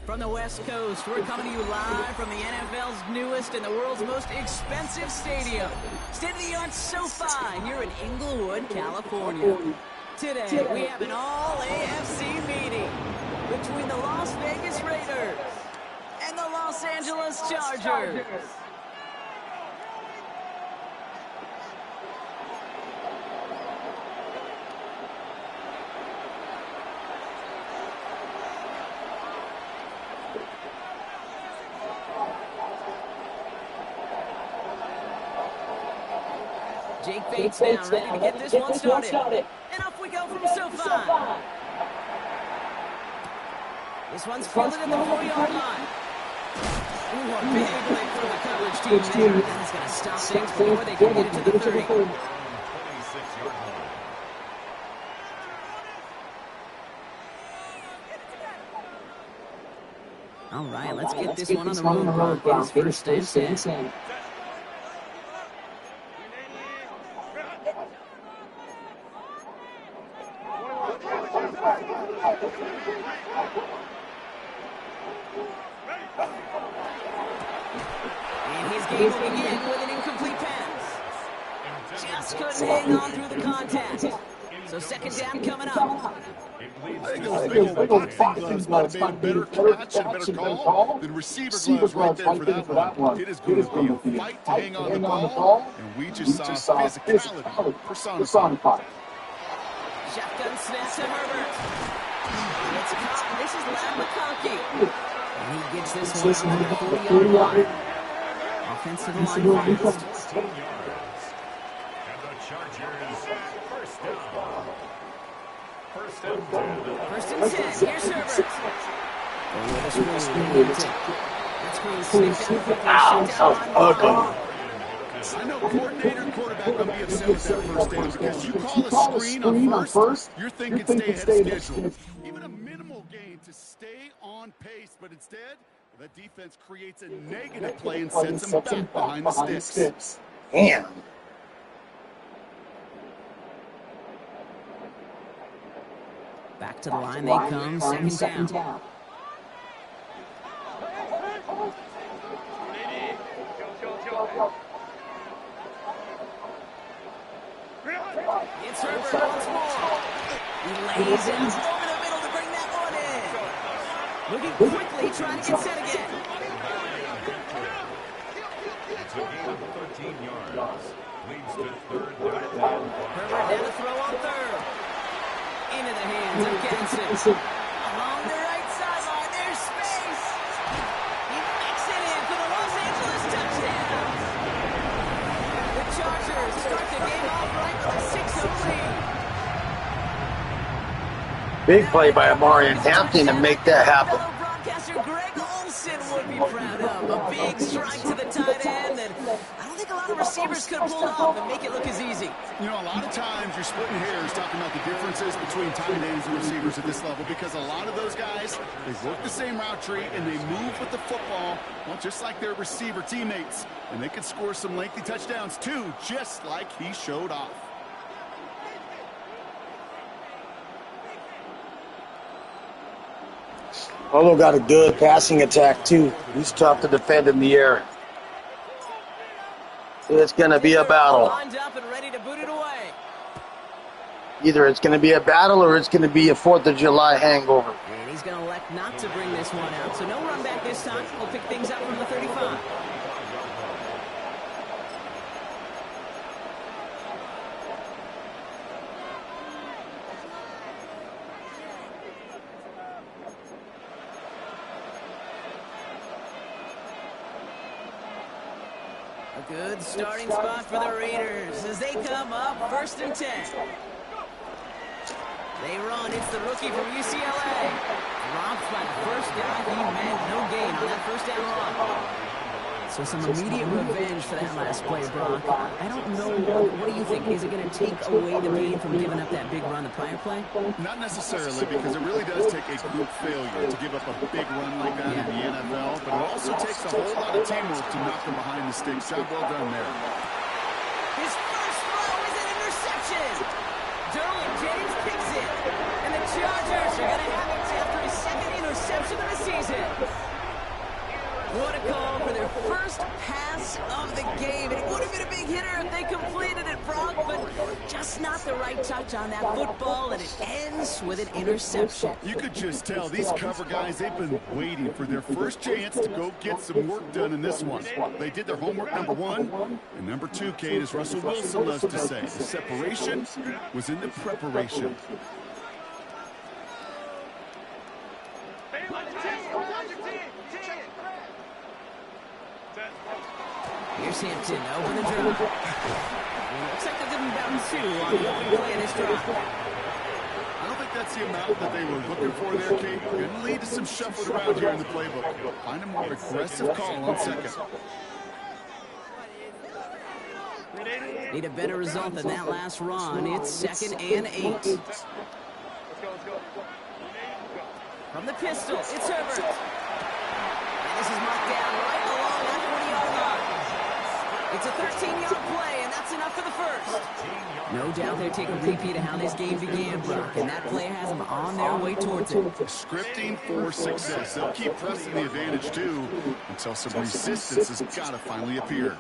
From the West Coast, we're coming to you live from the NFL's newest and the world's most expensive stadium, state-of-the-art SoFi here in Inglewood, California. Today, we have an all-AFC meeting between the Las Vegas Raiders and the Los Angeles Chargers. Jake Bates now ready to get this one started. And off we go from SoFi. This one's fielded at the 40-yard line. Ooh, a big lick from the coverage team there. That is going to stop things before they can get it to the 30. All right, let's get this one on the road, Broncos. First and 10. And his game will begin with an incomplete pass. Just couldn't hang on through the contact. So second down coming up. I think those boxing gloves might be a better catch and better call than receiver gloves right there for that one. It is going to be a fight to hang on the ball, and we just saw physicality personified. Shotgun snap to Herbert. It's caught. This is Matt McConkey. And he gets this one on the 40-yard line. Offensive line fast. And the Chargers first down. First and 10. First and 10. Here's Herbert. I know coordinator and quarterback going to be upset with that first down because you call a screen on first, you're thinking stay ahead of schedule. Even a minimal gain to stay on pace, but instead, that defense creates a negative play and sets them back behind the sticks. Damn. Back to the line they come, second down. It's Herbert once more. He lays it over the middle to bring that one in. Looking quickly, trying to get set again. It's a gain of 13 yards. Leads to third down. Herbert down to throw on third. Into the hands of Kenson. Along the right sideline, there's space. He makes it in for the Los Angeles touchdown. The Chargers start the game off right with a 6-0 lead. Big play by Amari Hampton to make that happen. Fellow broadcaster Greg Olsen would be proud of. A big strike to the tight end, and I don't think a lot of receivers could have pulled off and make it look as easy. You know, a lot of times you're splitting hairs talking about the differences between tight ends and receivers at this level because a lot of those guys, they work the same route tree and they move with the football, well, just like their receiver teammates. And they can score some lengthy touchdowns too, just like he showed off. Polo got a good passing attack too. He's tough to defend in the air. It's going to be a battle. Lined up and ready to boot it away. Either it's going to be a battle or it's going to be a 4th of July hangover. And he's going to elect not to bring this one out. So no run back this time. We'll pick things up from the 35. A good starting spot for the Raiders as they come up first and 10. They run. It's the rookie from UCLA. Dropped by the first down. He meant no gain on that first down run. So some immediate revenge for that last play, Brock. I don't know. What do you think? Is it going to take away the pain from giving up that big run the prior play? Not necessarily, because it really does take a group failure to give up a big run like that in the NFL, but it also takes a whole lot of teamwork to knock them behind the sticks. Job well done there. His first throw is an interception. Derwin James picks it, and the Chargers are going to have it after his second interception of the season. What a call for their first pass of the game. It would have been a big hitter if they completed it, Brock, but just not the right touch on that football, and it ends with an interception. You could just tell these cover guys, they've been waiting for their first chance to go get some work done in this one. They did their homework, number one. And number two, Kate, as Russell Wilson loves to say, the separation was in the preparation. Here's Hampton over the drive. Looks like they're giving down two on the open play in this drive. I don't think that's the amount that they were looking for there, Kate. Going to lead to some shuffling around here in the playbook. Find a more aggressive call on second. Need a better result than that last run. It's 2nd and 8. From the pistol, it's Herbert. And this is marked down right along that 40-yard line. It's a 13-yard play, and that's enough for the first. No doubt they're taking a repeat of how this game began, Brock, and that play has them on their way towards it. Scripting for success. They'll keep pressing the advantage, too, until some resistance has got to finally appear.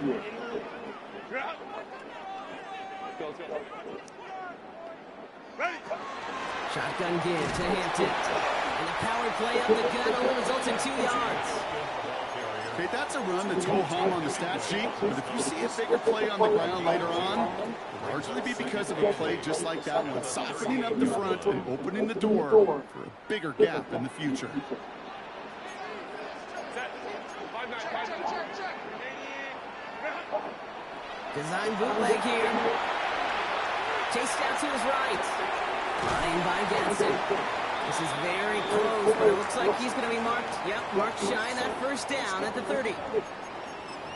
Shotgun give to Hampton. And the power play up the gut only results in 2 yards. Okay, that's a run that's ho-hum on the stat sheet, but if you see a bigger play on the ground later on, it'll largely be because of a play just like that one, softening up the front and opening the door for a bigger gap in the future. Design bootleg here. Chased out to his right. Line by Gadsden. This is very close, but it looks like he's going to be marked. Yep, marked shy of that first down at the 30.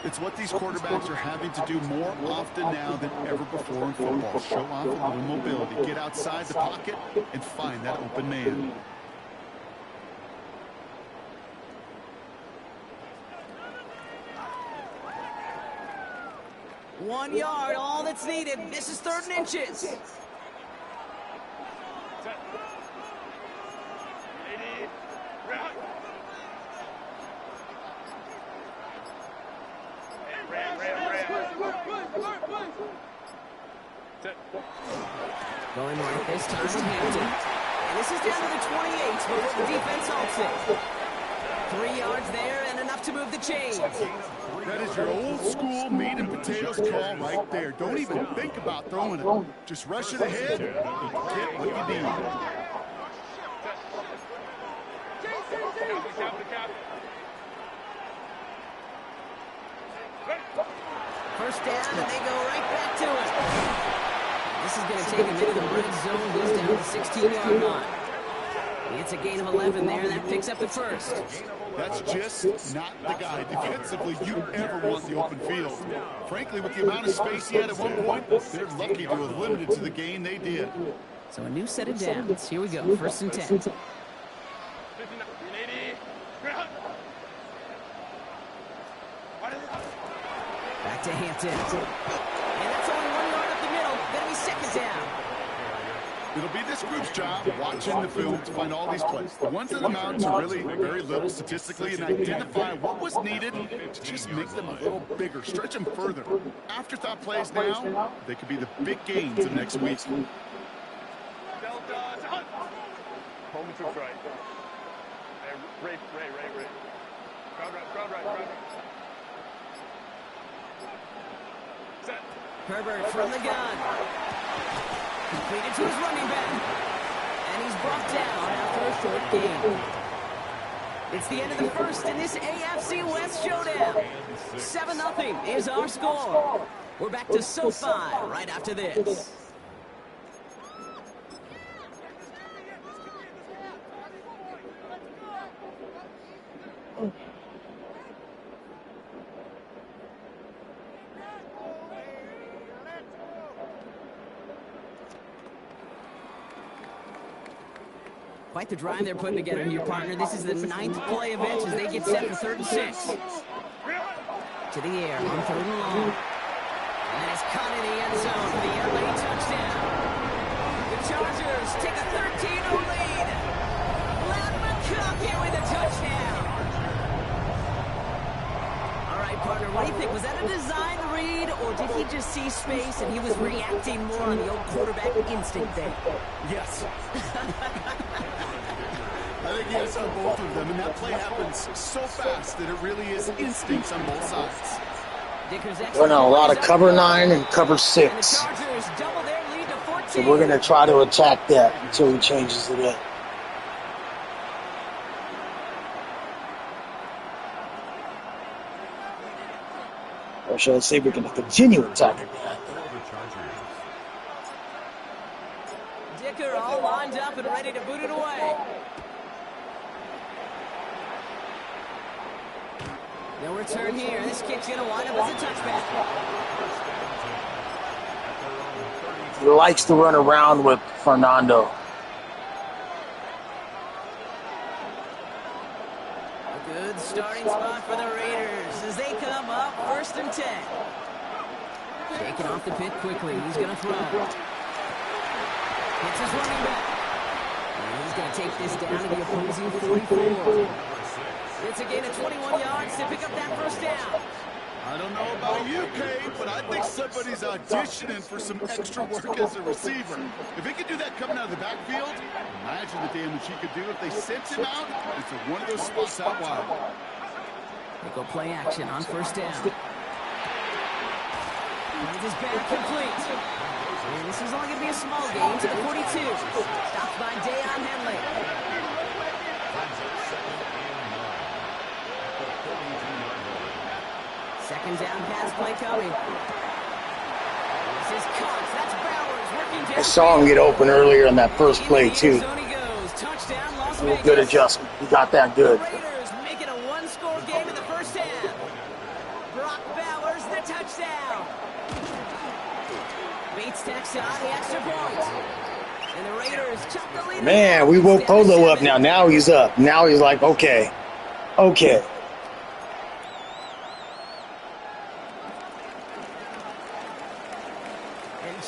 It's what these quarterbacks are having to do more often now than ever before in football. Show off a little mobility, get outside the pocket, and find that open man. One yard, all that's needed. This is 3rd and inches. Going right this time to Hampton. And this is down to the 28, but the defense halts it. 3 yards there and enough to move the chains. That is your old school meat and potatoes call right there. Don't even think about throwing it. Just rush it ahead and get what you need. First down, and they go right back to it. This is going to take him into the red zone. Goes down to the 16-yard line. It's a gain of 11 there, and that picks up the first. That's just not the guy defensively you ever want the open field. Frankly, with the amount of space he had at one point, they're lucky to have limited to the gain they did. So a new set of downs. Here we go, 1st and 10. Back to Hampton. And that's only 1 yard up the middle. Going to be 2nd down. It'll be this group's job watching the film to find all these plays. The ones that amount to really very little statistically and identify what was needed to just make them a little bigger, stretch them further. Afterthought plays now, they could be the big gains of next week. Home to right. Right. Crowd right. Set. Herbert from the gun. Completed to his running back. And he's brought down after a short gain. It's the end of the first in this AFC West showdown. 7-0 is our score. We're back to SoFi right after this. Quite the drive they're putting together here, partner. This is the 9th play of it as they get set for 3rd and 6. To the air on 3rd and long. And it's caught in the end zone for the LA touchdown. The Chargers take a 13-0 lead. Lad McConkey with a touchdown. did he just see space and he was reacting more on the old quarterback instinct there? Yes. I think yes on both of them, and that play happens so fast that it really is instincts on both sides. Running a lot of cover 9 and cover 6. So we're going to try to attack that until he changes it up. Or should I say we're going to continue attacking that? Dicker all lined up and ready to boot it away. No return here. This kick's going to wind up as a touchback. He likes to run around with Fernando. A good starting spot for the Raiders as they come up 1st and 10. Shaking off the pit quickly. He's going to throw. Hits his running back. And he's going to take this down to the opposing 44. It's a gain of 21 yards to pick up that 1st down. I don't know about you, Kate, but I think somebody's auditioning for some extra work as a receiver. If he could do that coming out of the backfield, imagine the damage he could do if they sent him out into one of those spots out wide. They go play action on 1st down. It is back complete. And this is only going to be a small gain to the 42. Stopped by Dayon Henley. Second down pass play coming. This is Cox. That's Bowers working down. I saw him get open earlier in that first play, too. Touchdown, Las Vegas. Good adjustment. He got that good. The Raiders make it a 1-score game in the 1st half. Brock Bowers, the touchdown. Bates tacks on the extra point. And the Raiders chop the lead. Man, we woke Polo up now. Now he's up. Now he's like, okay. Okay.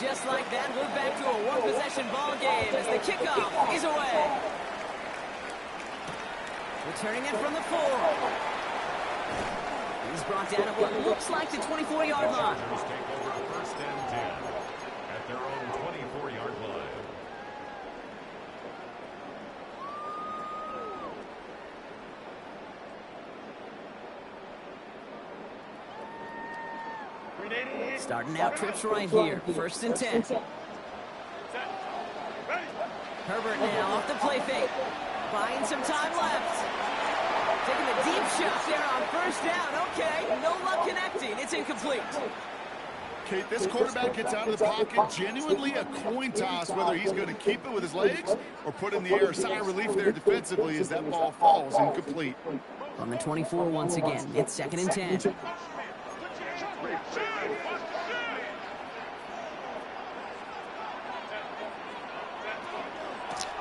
Just like that, we're back to a one-possession ball game as the kickoff is away. Returning it from the 4. He's brought down at what looks like the 24-yard line. Take over 1st and 10 at their own 24-yard line. Starting out trips right here. 1st and 10. Herbert now off the play fake. Buying some time left. Taking a deep shot there on 1st down. Okay, no luck connecting. It's incomplete. Kate, this quarterback gets out of the pocket, genuinely a coin toss whether he's going to keep it with his legs or put in the air. Sigh of relief there defensively as that ball falls incomplete. On the 24 once again. It's 2nd and 10.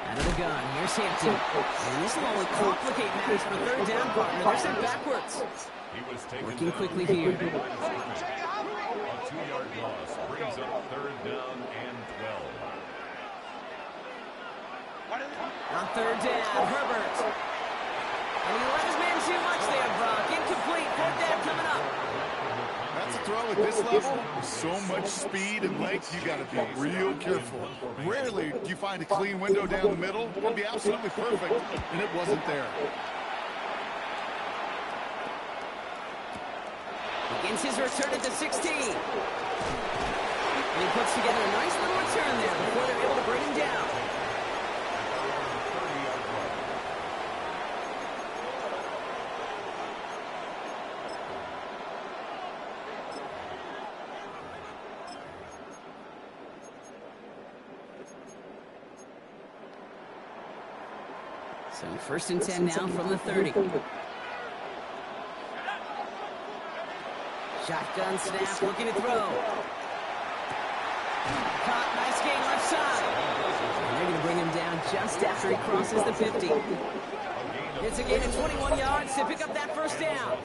Out of the gun, here's Hampton. And this will only complicate matters for 3rd down partner. They're sent backwards. Working quickly here. A 2-yard loss brings up 3rd down and 12. On 3rd down, Herbert. And he let his man too much there, Brock. Incomplete. 4th down coming up. That's a throw at this level. With so much speed and length, you got to be real careful. Rarely do you find a clean window down the middle. It would be absolutely perfect, and it wasn't there. Begins his return at the 16. And he puts together a nice little return there before they're able to bring him down. So 1st and 10 now from the 30. Shotgun snap, looking to throw. Caught, nice gain left side. And they're going to bring him down just after he crosses the 50. It's a gain of 21 yards to pick up that 1st down.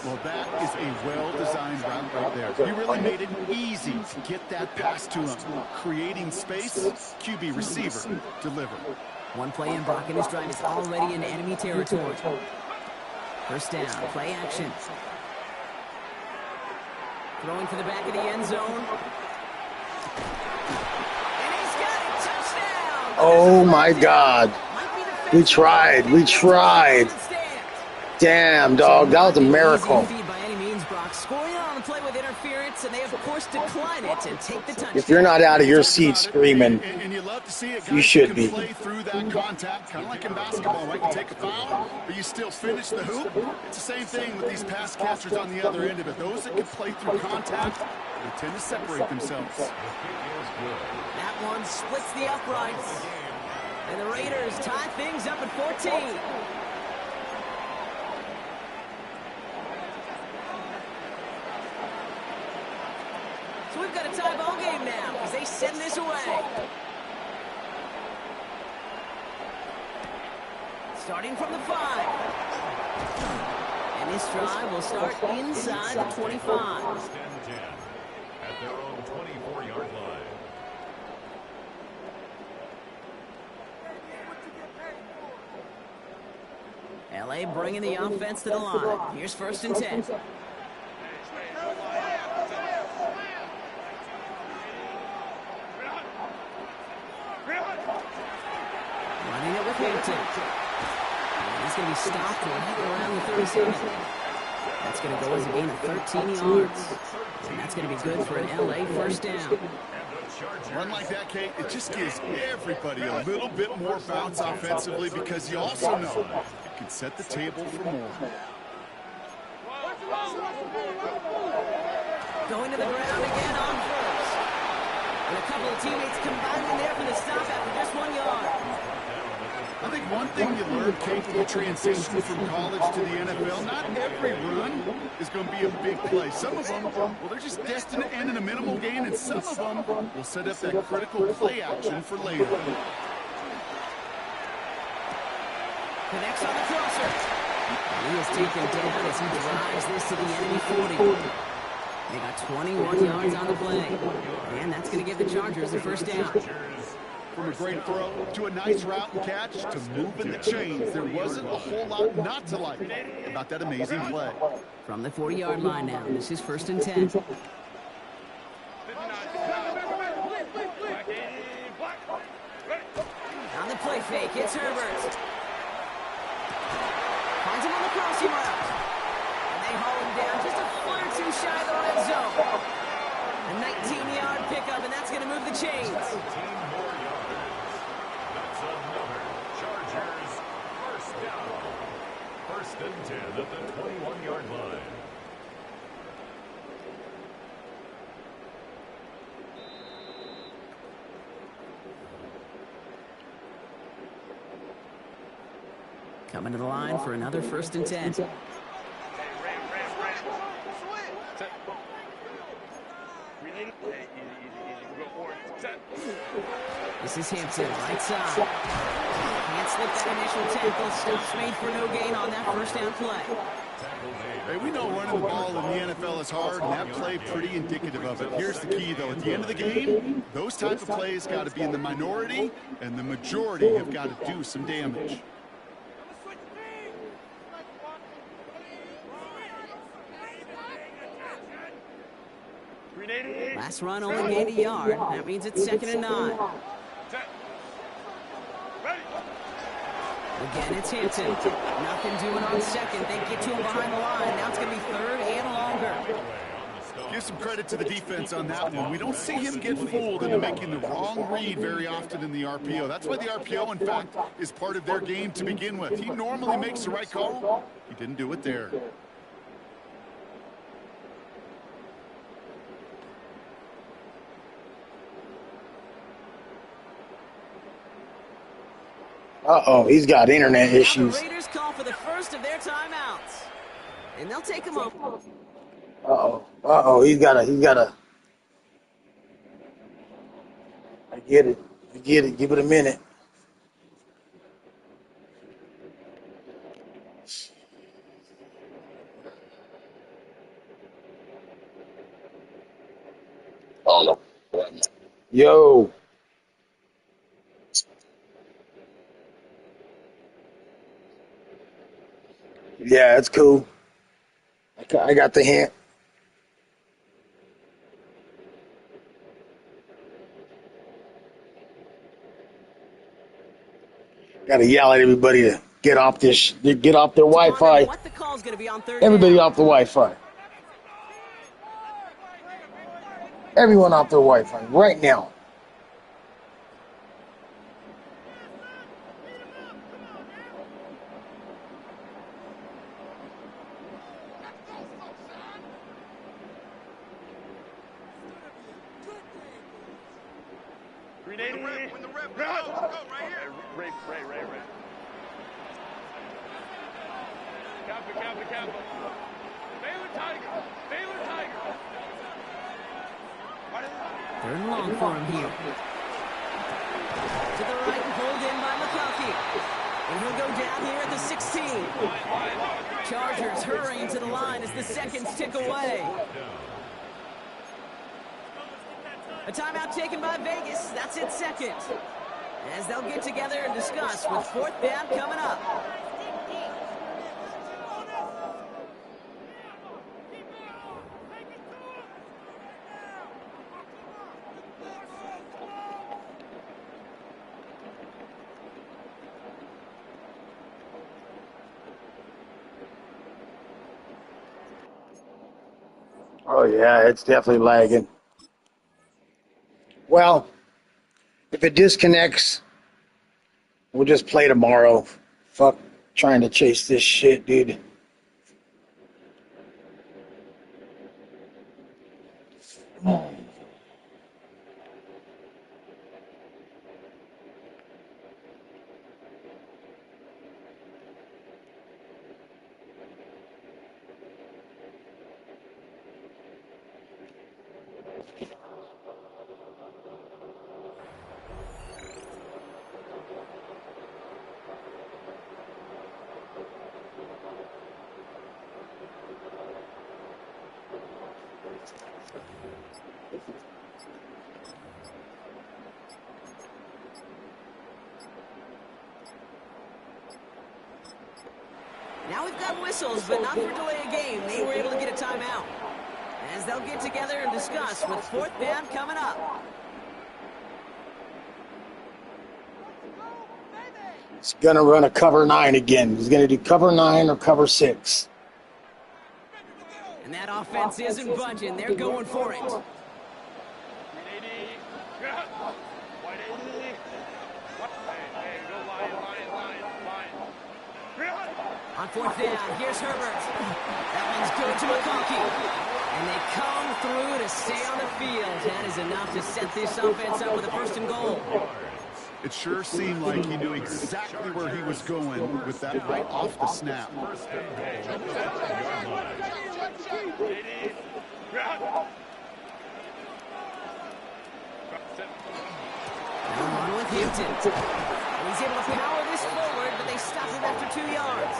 Well, that is a well-designed route right there. You really made it easy to get that pass to him. Creating space, QB receiver, deliver. One play in, Brock in his drive is already in enemy territory. 1st down, play action. Throwing to the back of the end zone. And he's got it. Touchdown. Oh, my God. We tried. We tried. Damn, dog. That was a miracle. Scoring on the play with interference, and they, of course, decline it and take the touchdown. If you're not out of your seat screaming, and you love to see it, you should be. Play through that contact, kind of like in basketball, right? You take a foul, but you still finish the hoop. It's the same thing with these pass catchers on the other end of it. Those that can play through contact, they tend to separate themselves. That one splits the uprights, and the Raiders tie things up at 14. So we've got a tie ball game now as they send this away. Starting from the 5. And this drive will start inside the 25. At their own 24-yard line. LA bringing the offense to the line. Here's 1st and 10. Running it with Hampton. He's going to be stopped right around the 37. That's going to go as a gain of 13 yards. And that's going to be good for an LA first down. Run like that, Kate, it just gives everybody a little bit more bounce offensively because you also know it can set the table for more. Going to the ground again on 1st. And a couple of teammates combining there for the stop after just 1 yard. I think one thing you learn, Kate, when you transition from college to the NFL, not every run is going to be a big play. Some of them, well, they're just destined to end in a minimal gain, and some of them will set up that critical play action for later. Connects on the crosser. He is taken down as he drives this to the enemy 40. They got 21 yards on the play. And that's going to give the Chargers the first down. From a great throw to a nice route and catch to moving the chains, there wasn't a whole lot not to like about that amazing play. From the 40-yard line now, this is 1st and 10. On the play fake, it's Herbert. Finds him on the crossing route. And they haul him down just a foot or two shy of the red zone. A 19-yard pickup, and that's going to move the chains. 17 more yards. That's another Chargers first down. 1st and 10 at the 21-yard line. Coming to the line for another 1st and 10. This is Hampton, right side. Can't slip that initial tackle. Stops made for no gain on that first down play. Hey, we know running the ball in the NFL is hard, and that play pretty indicative of it. Here's the key, though. At the end of the game, those type of plays got to be in the minority, and the majority have got to do some damage. Last run only gained a yard. That means it's 2nd and 9. Again, it's Hampton. Nothing doing on 2nd. They get to him behind the line. Now it's going to be 3rd and longer. Give some credit to the defense on that one. We don't see him get fooled into making the wrong read very often in the RPO. That's why the RPO, in fact, is part of their game to begin with. He normally makes the right call. He didn't do it there. Uh-oh, he's got internet issues. The Raiders call for the first of their timeouts. And they'll take him up. Uh-oh, he's got a. I get it. Give it a minute. Oh, no. Yo. Yeah, it's cool. I got the hint. Gotta yell at everybody to get off this, get off their Wi-Fi. What the call's going to be on third Everybody down. off the Wi-Fi. Everyone off their Wi-Fi right now. When the rep goes, go right here. Ray. Kappa. Baylor Tiger. Third and long for him here. To the right, pulled in by McConkey. And he'll go down here at the 16. Chargers hurrying to the line as the seconds tick away. A timeout taken by Vegas. That's its second. As they'll get together and discuss with fourth down coming up. Oh yeah, it's definitely lagging. Well, if it disconnects, we'll just play tomorrow. Fuck trying to chase this shit, dude. Now we've got whistles, but not for delay a game. They were able to get a timeout. As they'll get together and discuss with fourth down coming up. He's going to run a cover 9 again. He's going to do cover 9 or cover 6. And that offense isn't budging. They're going for it. On fourth down, here's Herbert. That one's good to McConkey. And they come through to stay on the field. That is enough to set this offense up with a first and goal. It sure seemed like he knew exactly where he was going with that right off the snap. On with Hampton. He's able to power this forward, but they stop him after 2 yards.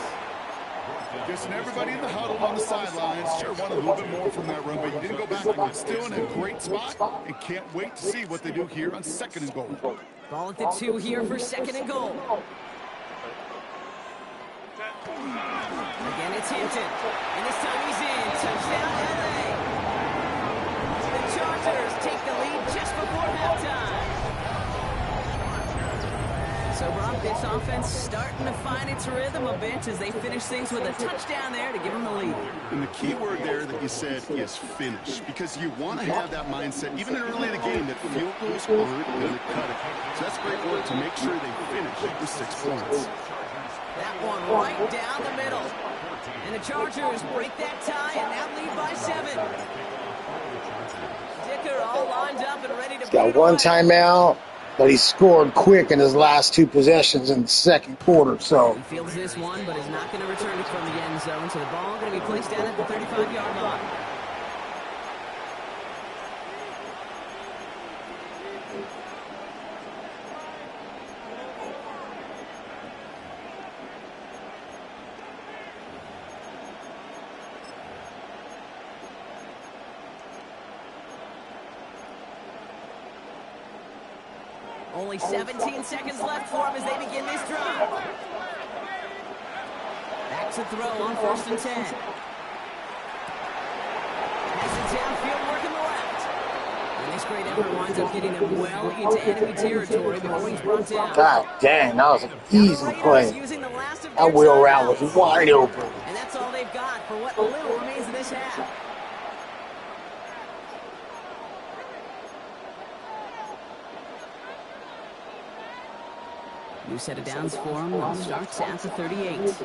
Guessing everybody in the huddle on the sidelines sure wanted a little bit more from that run, but you didn't go back. You're still in a great spot and can't wait to see what they do here on second and goal. Ball at the 2 here for second and goal. Again, it's Hampton. And this time he's in. Touchdown, LA. The Chargers take the lead just before halftime. So, Brock, this offense starting to find its rhythm a bit as they finish things with a touchdown there to give them the lead. And the key word there that you said is finish, because you want to have that mindset, even early in the game, that field goals aren't going to cut it. So that's great work to make sure they finish with 6 points. That one right down the middle. And the Chargers break that tie and now lead by 7. Dicker all lined up and ready to He's got one timeout, but he scored quick in his last 2 possessions in the second quarter. So he fields this one, but is not going to return it from the end zone. So the ball going to be placed down at the 35-yard line. Only 17 seconds left for him as they begin this drive. Back to throw on 1st and 10. Has it downfield working the left. And This great effort winds up getting him well into enemy territory before he's brought down. God dang, that was an easy play. That wheel route was wide open. And that's all they've got for what little remains of this half. New set of downs for him. It starts at the 38.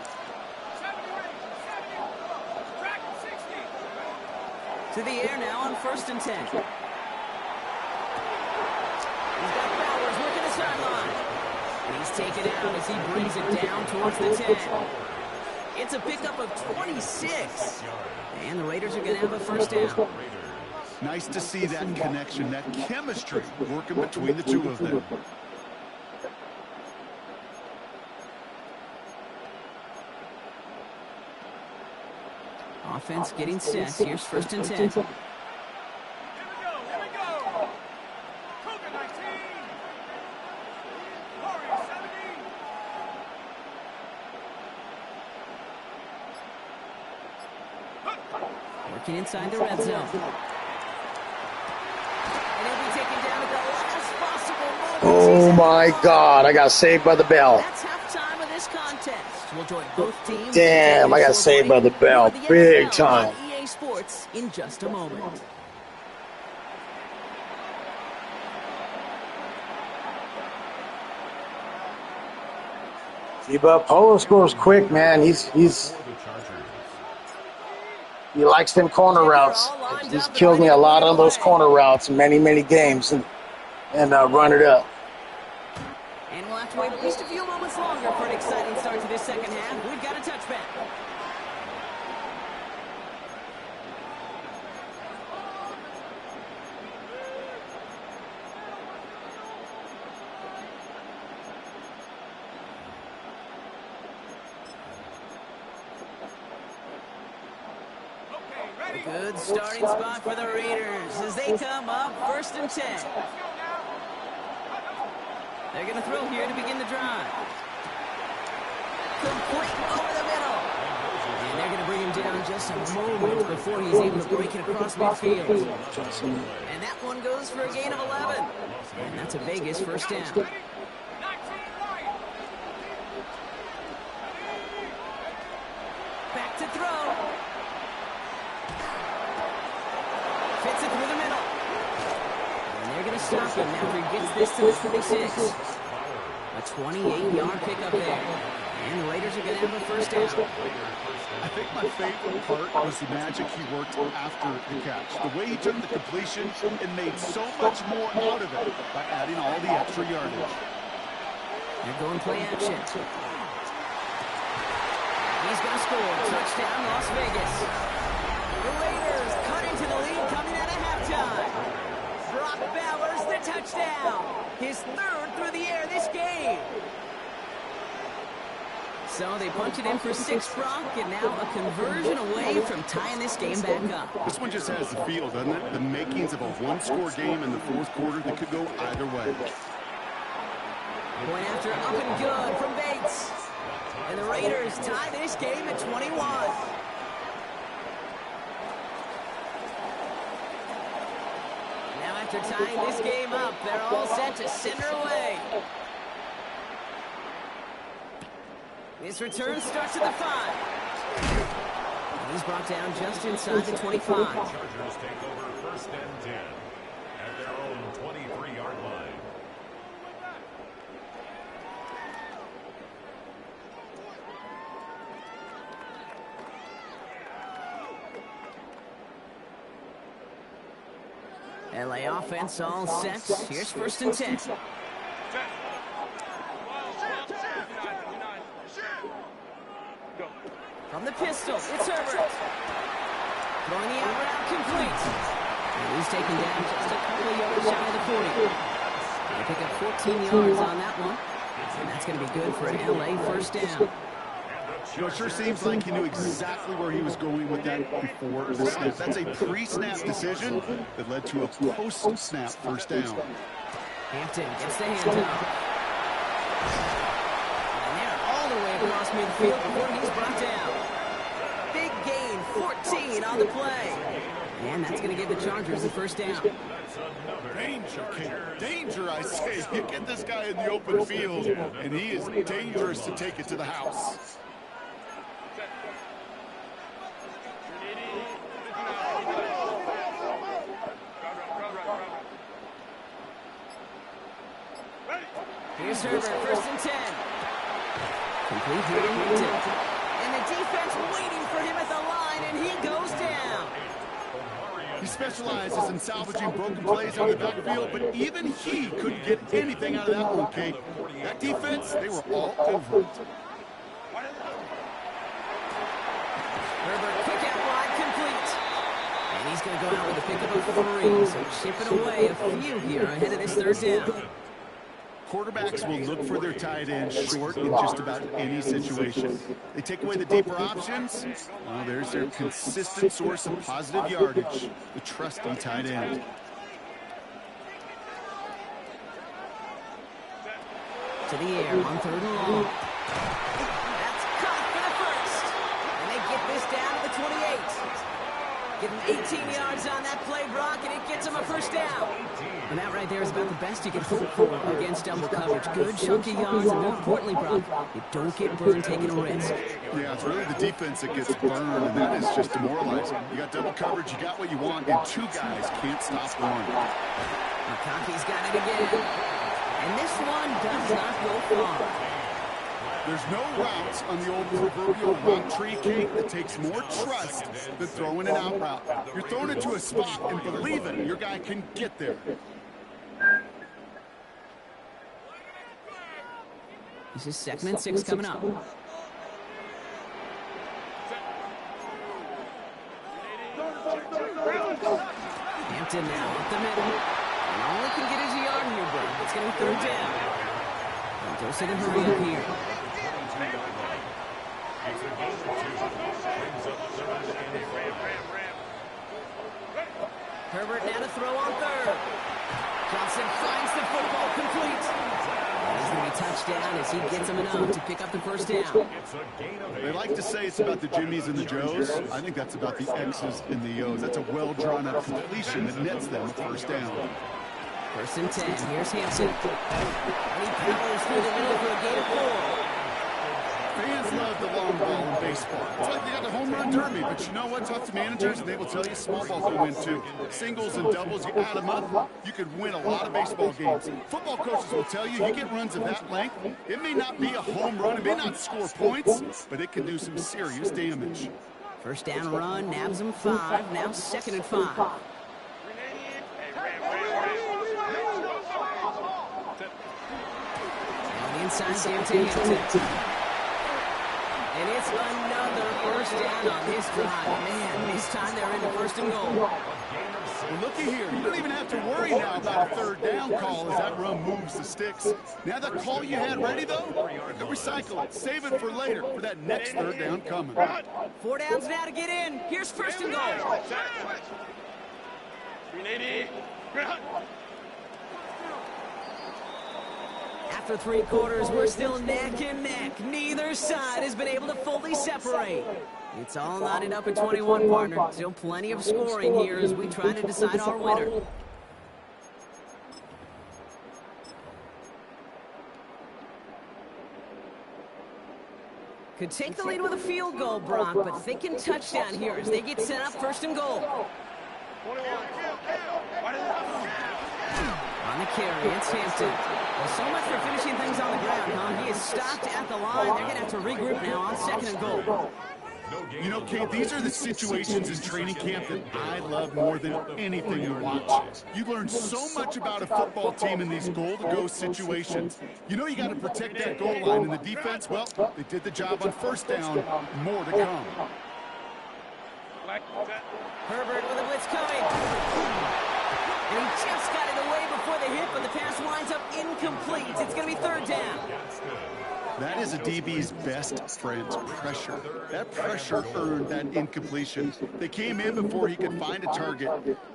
To the air now on 1st and 10. He's got Bowers working the sideline. And he's taken out as he brings it down towards the 10. It's a pickup of 26. And the Raiders are going to have a first down. Nice to see that connection, that chemistry working between the two of them. Offense getting set. Here's 1st and 10. Here we go. Cougar 19. Warrior 17. Working inside the red zone. And he'll be taken down at the last possible moment. Oh my God, I got saved by the bell. That's halftime of this contest. We'll join both teams. Damn, I got saved by the bell. Big time. EA Sports in just a moment. See, but Polo scores quick, man. He likes them corner routes. He's killed me a lot on those corner routes in many games and run it up. And we'll have to wait at least a few moments longer for an exciting start to this second half. We've got a touchback. Good starting spot for the Raiders as they come up 1st and 10. They're going to throw here to begin the drive. Complete over the middle. And they're going to bring him down just a moment before he's able to break it across midfield. And that one goes for a gain of 11. And that's a Vegas first down. Back to throw. Fits it through the middle. And they're going to stop him after he gets this to the 46. A 28-yard pickup there. And the Raiders are going to have a first down. I think my favorite part was the magic he worked after the catch. The way he took the completion and made so much more out of it by adding all the extra yardage. They're going play action. He's going to score. Touchdown, Las Vegas. The Raiders cut into the lead coming out of halftime. Brock Bowers, the touchdown. His 3rd through the air this game. So they punch it in for 6, Brock, and now a conversion away from tying this game back up. This one just has the feel, doesn't it? The makings of a one-score game in the 4th quarter that could go either way. Point after up and good from Bates. And the Raiders tie this game at 21. Now after tying this game up, they're all set to send her away. This return starts at the 5. And he's brought down just inside the 25. Chargers take over 1st and 10 at their own 23-yard line. LA offense all set. Here's 1st and 10. From the pistol, it's Herbert. Throwing the out route complete. And he's taken down just a couple of yards shy of the 40. They pick up 14 yards on that one. And that's going to be good for an LA first down. You know, it sure seems like he knew exactly where he was going with that before the snap. That's a pre-snap decision that led to a post-snap first down. Hampton gets the handoff. And they're all the way across midfield before he's brought down. Big gain 14 on the play. And that's going to give the Chargers the first down. Danger, kid. Danger, I say. You get this guy in the open field, and he is dangerous to take it to the house. Here's Herbert, first and 10. Complete here to Hampton. And the defense waiting for him at the line, and he goes down. He specializes in salvaging broken plays on the backfield, but even he couldn't get anything out of that one, Kate. That defense, they were all over it. Herbert, kick out wide, complete. And he's going to go out with a pickup of 3, so chipping away a few here ahead of this third down. Quarterbacks will look for their tight end short in just about any situation. They take away the deeper options. Well, there's their consistent source of positive yardage, the trusty tight end. To the air on third and long. That's caught for the first. And they get this down to the 28. Give him 18 yards on that play, Brock, and it gets him a first down. And that right there is about the best you can hope for against double coverage. Good chunky yards, and more importantly, Brock, you don't get burned taking a risk. Yeah, it's really the defense that gets burned, and that is just demoralizing. You got double coverage, you got what you want, and two guys can't stop one. McConkey's got it again. And this one does not go far. There's no routes on the old proverbial route tree, Kate, that takes more trust than throwing an out route. You're throwing it to a spot and believe it, your guy can get there. This is 2nd and 6 coming up. Hampton now up the middle. And all he can get is a yard here, Brock. It's going to be third down. And Dose and hurry up here. Herbert now to throw on third. Johnson finds the football, complete. He's going to be touchdown as he gets him enough to pick up the first down. They like to say it's about the Jimmies and the Joes. I think that's about the X's and the O's. That's a well-drawn-up completion that nets them a first down. 1st and 10. Here's Hampton. And he powers through the middle for a gain of 4. Fans love the long ball in baseball. It's like they got the home run derby, but you know what? Talk to managers, and they will tell you small ball can win too. Singles and doubles, you add them up, you could win a lot of baseball games. Football coaches will tell you, you get runs of that length, it may not be a home run, it may not score points, but it can do some serious damage. First down run, nabs him 5, now 2nd and 5. Inside to Hampton. And it's another first down on this drive. Man, this time they're in the 1st and goal. Well, looky here. You don't even have to worry now about a third down call as that run moves the sticks. Now that call you had ready, though, recycle it. Save it for later for that next third down coming. 4 downs now to get in. Here's 1st and goal. 380. After 3 quarters, we're still neck and neck. Neither side has been able to fully separate. It's all knotted up at 21, partner. Still plenty of scoring here as we try to decide our winner. Could take the lead with a field goal, Brock, but thinking touchdown here as they get set up 1st and goal. On the carry, it's Hampton. Well, so much for finishing things on the ground, huh? He is stopped at the line. They're going to have to regroup now on 2nd and goal. You know, Kate, these are the situations in training camp that I love more than anything to watch. You learn so much about a football team in these goal-to-go situations. You know you got to protect that goal line, and the defense, well, they did the job on 1st down. More to come. Herbert with a blitz coming. And he just got it away before the hit, but the pass winds up incomplete. It's going to be 3rd down. That is a DB's best friend, pressure. That pressure earned that incompletion. They came in before he could find a target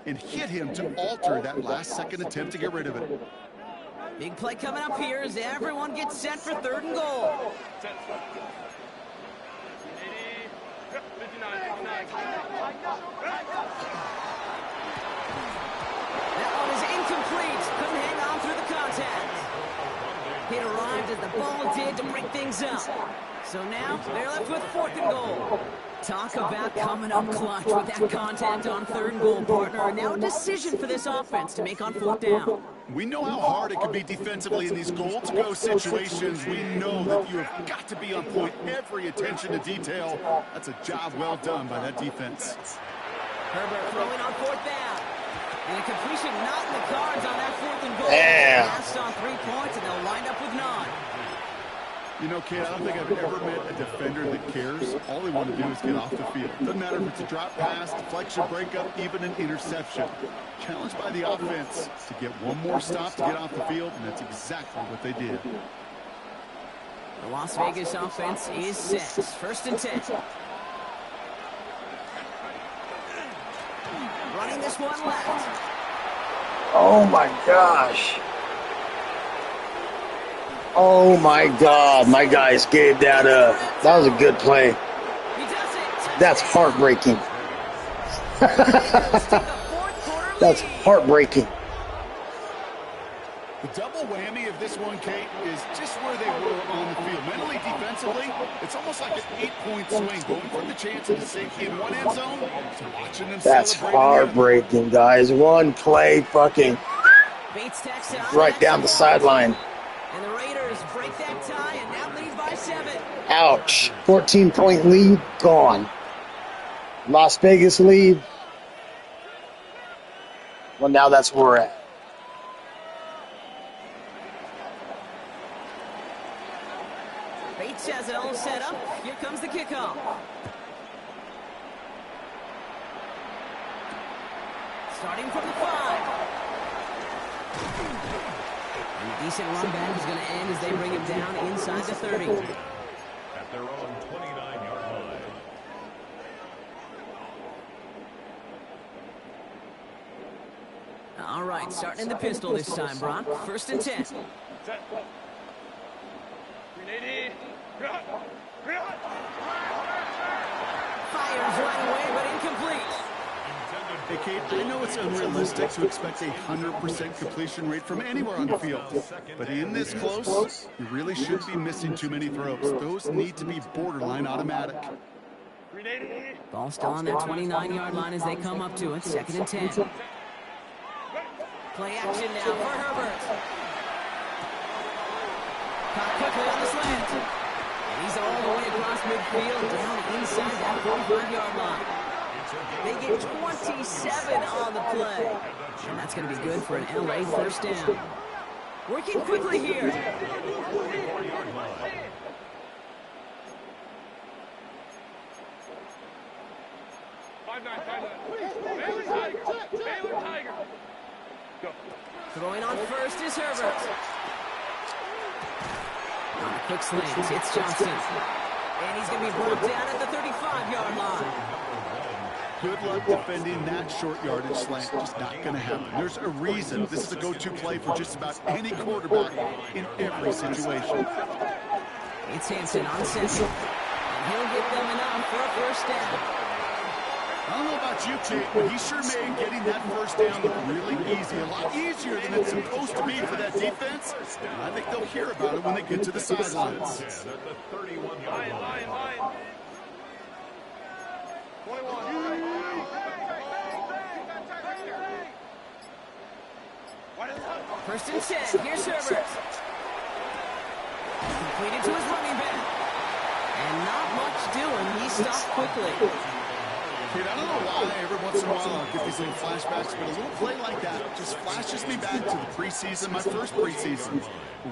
and hit him to alter that last-second attempt to get rid of it. Big play coming up here as everyone gets set for 3rd and goal. That one is incomplete. Couldn't hang on through the contact. It arrived as the ball did to break things up. So now they're left with 4th and goal. Talk about coming up clutch with that contact on 3rd and goal, partner. Now a decision for this offense to make on 4th down. We know how hard it can be defensively in these goal-to-go situations. We know that you have got to be on point. Every attention to detail. That's a job well done by that defense. Herbert throwing on 4th down. And a completion not in the cards on that 4th and goal. Yeah. Passed on 3 points, and they'll wind up with 9. You know, kid, I don't think I've ever met a defender that cares. All they want to do is get off the field. Doesn't matter if it's a drop pass, deflection, breakup, even an interception. Challenged by the offense to get one more stop to get off the field, and that's exactly what they did. The Las Vegas offense is set. 1st and 10. Running this one left. Oh my gosh. Oh my God. My guys gave that up. That was a good play. He does it. That's heartbreaking. That's heartbreaking. The double whammy of this one, Kate, is just where they were on the field. Mentally, defensively, it's almost like an 8-point swing. Going for the chance to sink in one end zone to watching them That's heartbreaking, guys. One play fucking right down the sideline. And the Raiders break that tie and now lead by 7. Ouch. 14-point lead, gone. Las Vegas lead. Well, now that's where we're at. Bates has it all set up. Here comes the kickoff. Starting from the 5. And a decent run back is going to end as they bring him down inside the 30. At their own 29-yard line. All right, starting in the pistol this time, Brock. 1st and 10. Fires right away, but incomplete. Hey, Kate, I know it's unrealistic to expect a 100% completion rate from anywhere on the field. But in this close, you really should be missing too many throws. Those need to be borderline automatic. Ball still on that 29-yard line as they come up to it. 2nd and 10. Play action now for Herbert. Caught quickly on the slant. And he's all the way across midfield, down inside that 45-yard line. They get 27 on the play. And that's going to be good for an LA 1st down. Working quickly here. Throwing on 1st is Herbert. On a quick slant, it's Johnson. And he's going to be brought down at the 35-yard line. Good luck defending that short yardage slant. Just not going to happen. There's a reason this is a go-to play for just about any quarterback in every situation. It's Hansen on center. And he'll get them enough for a 1st down. I don't know about you, Kate, but he sure made getting that 1st down look really easy. A lot easier than it's supposed to be for that defense. And I think they'll hear about it when they get to the sidelines. At the 31-yard line. 1st and 10. Here's Herbert. Completed to his running back. And not much doing. He stopped quickly. Kid, I don't know why every once in a while I'll get these little flashbacks, but a little play like that just flashes me back to the preseason, my first preseason.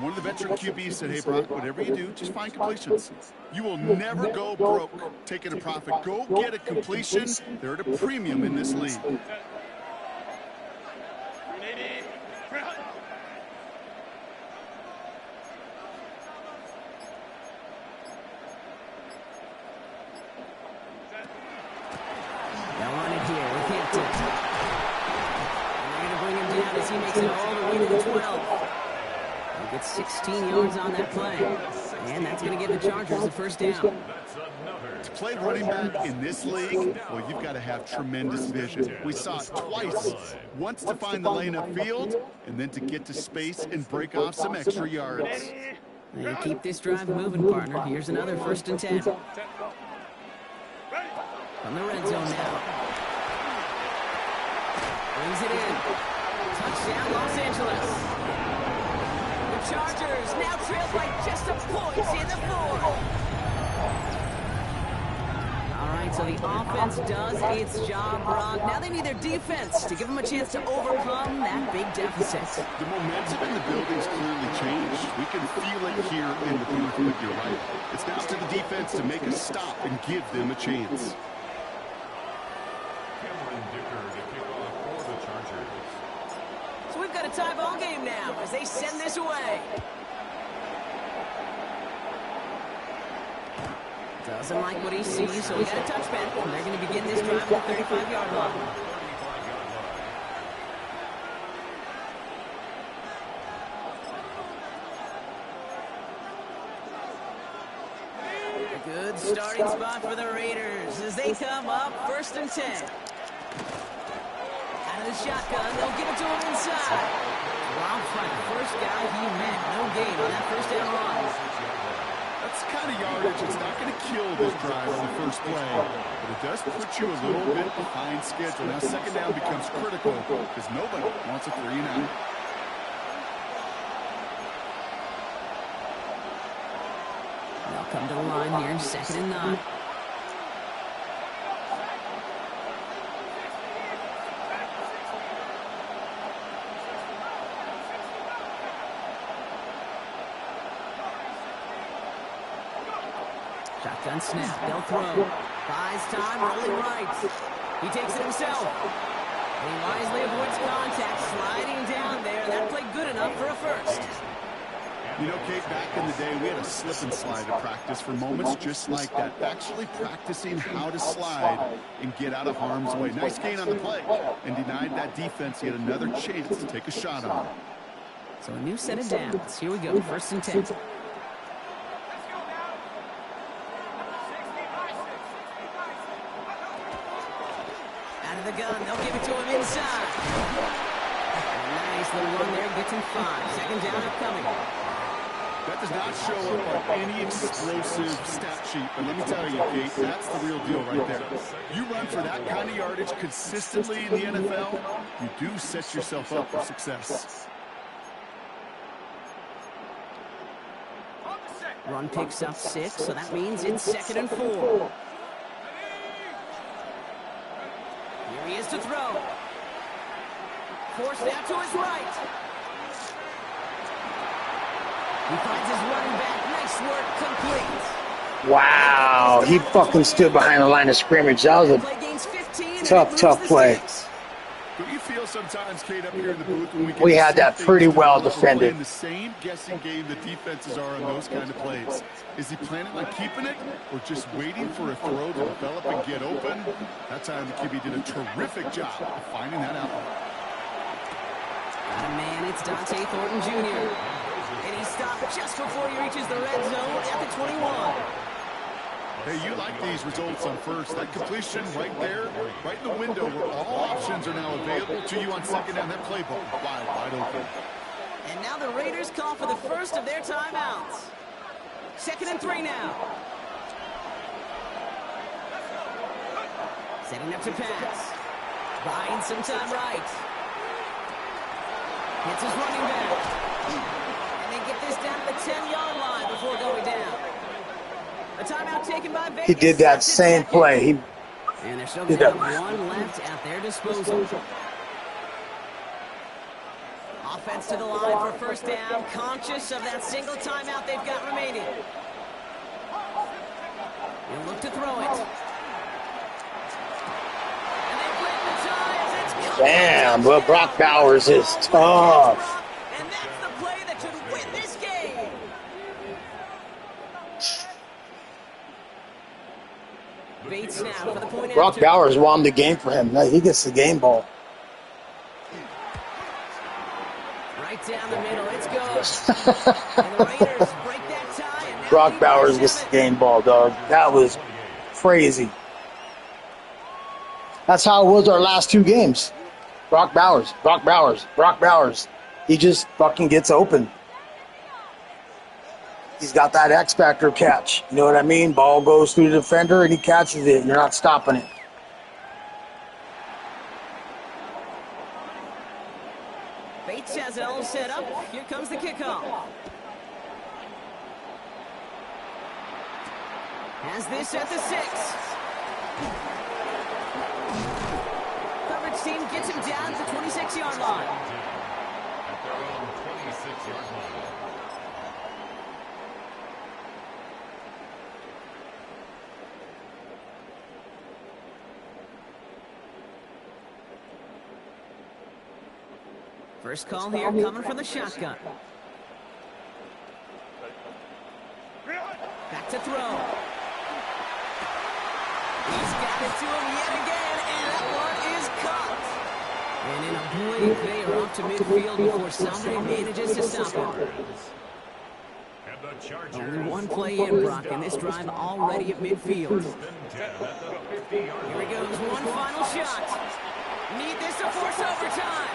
One of the veteran QBs said, hey, Brock, whatever you do, just find completions. You will never go broke taking a profit. Go get a completion. They're at a premium in this league. He makes it all the way to the 12. He gets 16 yards on that play. And that's going to give the Chargers the first down. That's another. To play running back in this league, well, you've got to have tremendous vision. We saw it twice. Once to find the lane upfield, and then to get to space and break off some extra yards. And keep this drive moving, partner. Here's another 1st and 10. From the red zone now. Brings it in. Touchdown, Los Angeles. The Chargers now trail by just a point in the 4th. All right, so the offense does its job, Brock. Now they need their defense to give them a chance to overcome that big deficit. The momentum in the building's clearly changed. We can feel it here in the booth, but you're right. It's now to the defense to make a stop and give them a chance. So we've got a tie ball game now as they send this away. Doesn't like what he sees, so we got a touchback. And they're going to begin this drive at the 35-yard line. A good starting spot for the Raiders as they come up 1st and 10. Out of the shotgun, they'll give it to him inside. Dropped by the first guy he met. No gain on that 1st down run. That's the kind of yardage that's not going to kill this drive on the first play, but it does put you a little bit behind schedule. Now 2nd down becomes critical because nobody wants a 3-and-out. They'll come to the line here in 2nd and 9. Shotgun snap, they'll throw. Buys time, rolling right. He takes it himself. And he wisely avoids contact, sliding down there. That played good enough for a 1st. You know, Kate, back in the day, we had a slip and slide at practice for moments just like that. Actually practicing how to slide and get out of harm's way. Nice gain on the play and denied that defense yet another chance to take a shot on him. So a new set of downs. Here we go, 1st and 10. The gun, they'll give it to him inside. Nice little run there, gets him 5. 2nd down upcoming. That does not show up on any explosive stat sheet, but let me tell you, Kate, that's the real deal right there. You run for that kind of yardage consistently in the NFL, you do set yourself up for success. Run picks up 6, so that means it's 2nd and 4. Here he is to throw. Forced out to his right. He finds his running back. Nice work, complete. Wow, he fucking stood behind the line of scrimmage. That was a tough play. But you feel sometimes, Kate, up here in the booth when we had that pretty well defended. The same guessing game the defenses are on those kind of plays. Is he planning on keeping it or just waiting for a throw to develop and get open? That time the QB did a terrific job of finding that out. Man, it's Dante Thornton Jr. And he stopped just before he reaches the red zone at the 21. Hey, you like these results on 1st. That completion right there, right in the window where all options are now available to you on 2nd down. That play ball wide open. And now the Raiders call for the first of their timeouts. 2nd and 3 now. Setting up to pass. Buying some time right. Hits his running back. And they get this down to the 10-yard line before going down. A timeout taken by Vegas. He did that same play. And they're still going to have one left at their disposal. Offense to the line for 1st down, conscious of that single timeout they've got remaining. He'll look to throw it. And they break the ties. It's damn, but Brock Bowers is tough. And that's the play that should win this game. Bates now for the point. Brock Bowers won the game for him. He gets the game ball. Right down the middle, it's good. And the Raiders break that tie, and now Brock Bowers gets the game ball, dog. That was crazy. That's how it was our last two games. Brock Bowers, Brock Bowers, Brock Bowers. He just fucking gets open. He's got that X Factor catch. You know what I mean? Ball goes through the defender and he catches it. You're not stopping it. Bates has it all set up. Here comes the kickoff. Has this at the 6. Coverage team gets him down to the 26-yard line. At their own 26-yard line. First call here coming from the shotgun. Back to throw. He's got it to him yet again, and that one is caught. And in a blink, they are off to midfield before somebody manages to stop him. And the Chargers. Only one play in, Brock, and this drive already at midfield. Here he goes, one final shot. Need this to force overtime.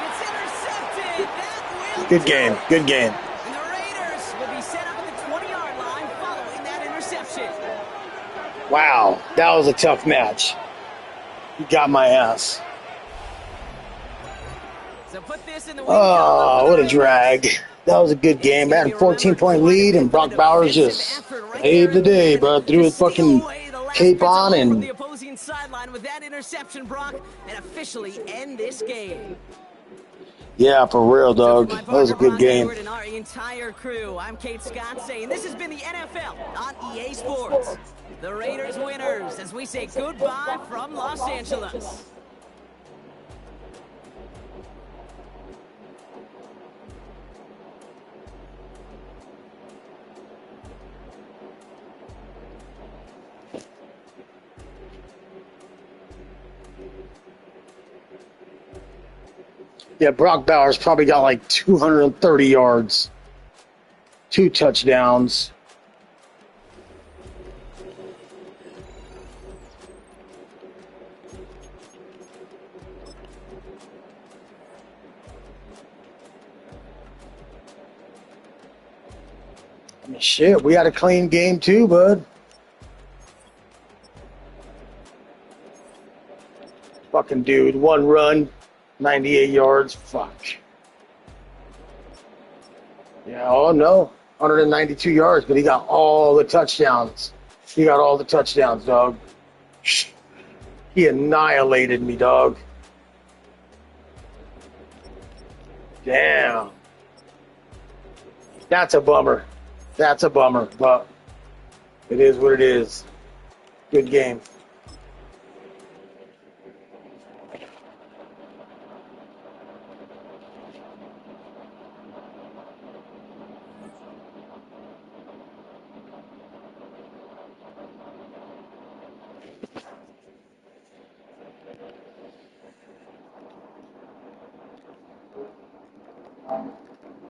It's intercepted. That will Good game. Good game. And the Raiders will be set up at the 20-yard line following that interception. Wow, that was a tough match. He got my ass. So put this in the Oh, what a drag. That was a good game. Had a 14-point lead, and Brock Bowers just saved the day, bro. Threw his fucking cape on and... the opposing sideline with that interception, Brock, and officially end this game. Yeah, for real, dog. That was a good game. And our entire crew, I'm Kate Scott saying this has been the NFL on EA Sports. The Raiders winners as we say goodbye from Los Angeles. Yeah, Brock Bowers probably got like 230 yards. 2 touchdowns. I mean, shit, we had a clean game too, bud. Fucking dude, 1 run. 98 yards, fuck. Yeah, oh no, 192 yards, but he got all the touchdowns. He got all the touchdowns, dog. He annihilated me, dog. Damn. That's a bummer. That's a bummer, but it is what it is. Good game.